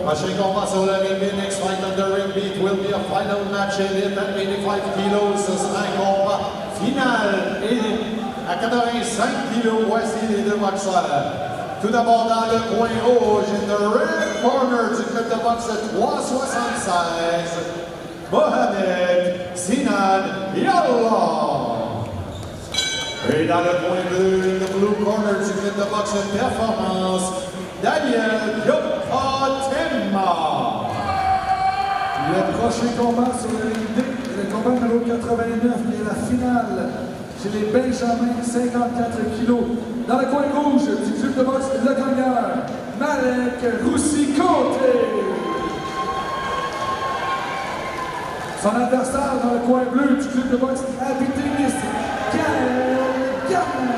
Prochain combat sur le ring, the next fight on the ring beat will be a final match elite at 85 kilos. Ce sera un combat final et à 85 kilos, voici les deux boxeurs. Tout d'abord dans le coin rouge, in the red corner du club de boxe 376, Mohamed Sinan Yallah. Et dans le coin bleu, in the blue corner du club de boxe Performance, Daniel Yokotema. Le prochain combat sur le ring D, le combat numéro 89, qui est la finale chez les Benjamins, 54 kilos. Dans le coin rouge du club de boxe Le Gagneur, Malek Roussi-Côté. Son adversaire dans le coin bleu du club de boxe Abitinis, Gaël Gamin.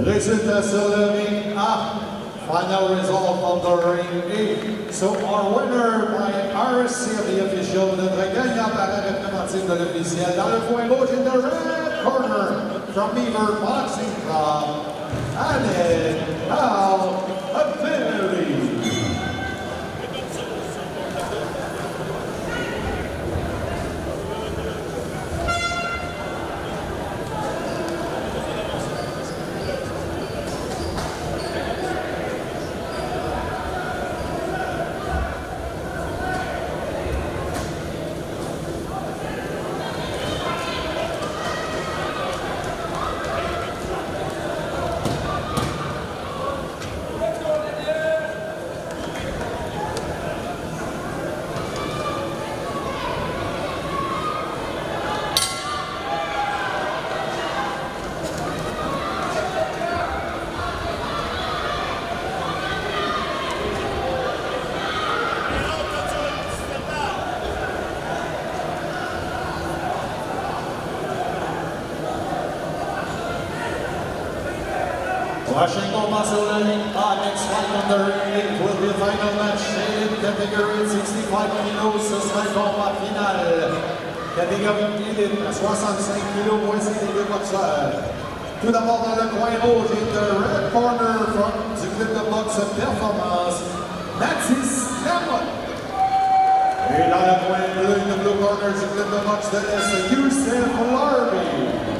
Résultat sur le ring A. Final result of the ring A. So our winner by RC of the official, notre gagnant par arrêt préventif de l'officiel. Dans le coin rouge, in the red corner, from Beaver Boxing Club, Anel Al-Abdeli. Prochain combat sur le ring A, next fight on the ring, it will be a final match in category 65 kilos, ce sera un combat final. Catégorie élite à 65 kilos, voici les deux boxeurs. Tout d'abord dans le coin rouge, in the red corner from du club de boxe Performance, Mathis Lamont. Et dans le coin bleu, in the blue corner du club de boxe de l'Est, Youssef Larbi.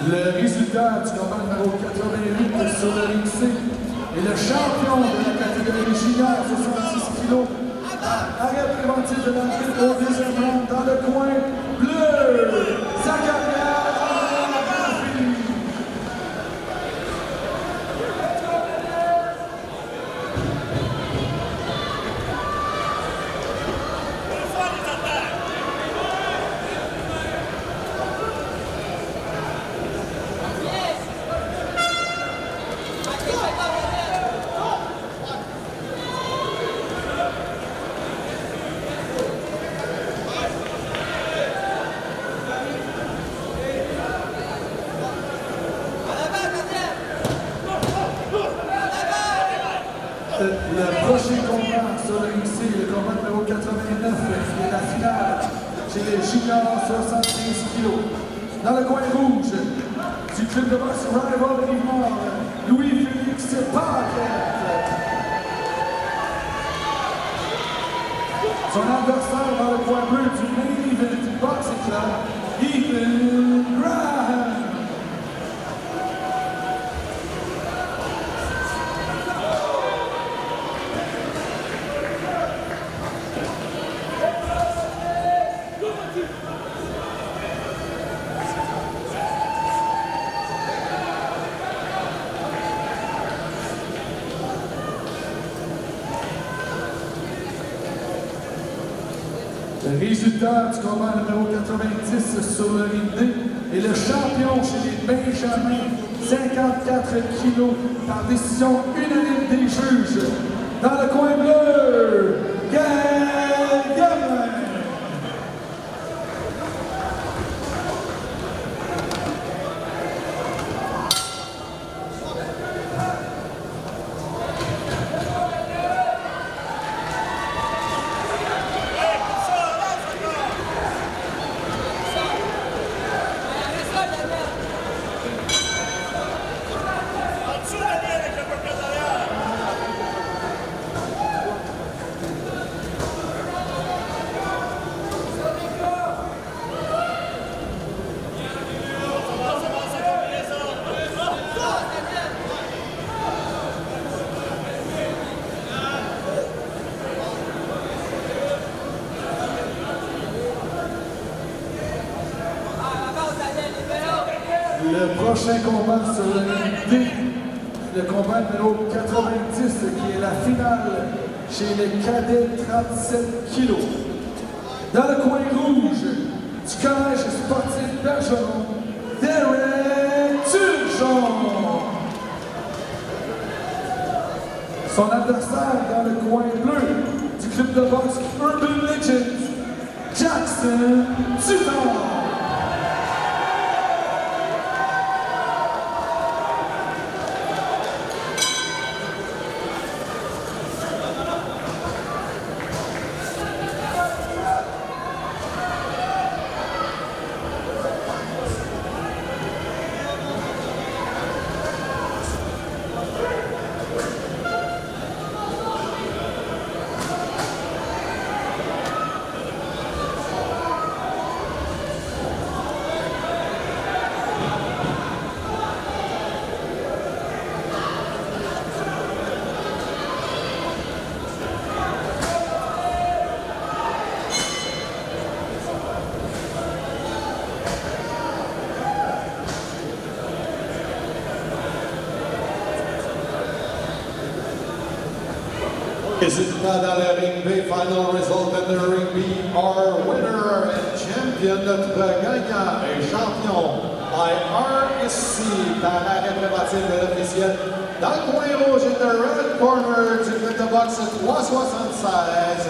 Le résultat du combat numéro 88 sur le ring C est le champion de la catégorie junior 66 kg. Arrêt préventif de l'arbitre au deuxième round dans le coin bleu. Zakaria Rafi. Le prochain combat sur le ring C, le combat numéro 89, qui est la finale chez les juniors 75 kg. Dans le coin rouge, du club de boxe Rival Livre, Louis-Félix Paquette. Son adversaire dans le coin bleu du Main Event Boxing Club, Ethan Graham. Le résultat du combat numéro 90 sur le ring D est le champion chez les Benjamins, 54 kg par décision unanime des juges. Dans le coin bleu, Gaël Gamelin. Le prochain combat sur le ring D, le combat numéro 90, qui est la finale chez les cadets 37 kg. Dans le coin rouge, du collège sportif Bergeron, Derek Turgeon. Son adversaire dans le coin bleu, du club de boxe Urban Legends, Jackson Tutor. Résultat dans le ring B, final result in the ring B, our winner and champion, notre gagnant et champion by RSC par arrêt préventif de l'officiel. Dans le coin rouge, in the red corner du club de boxe 376,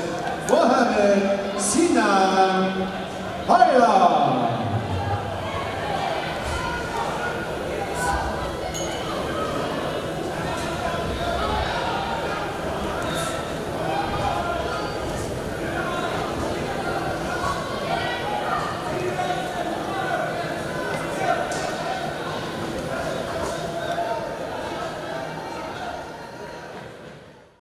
Mohamed Sinam Haïla.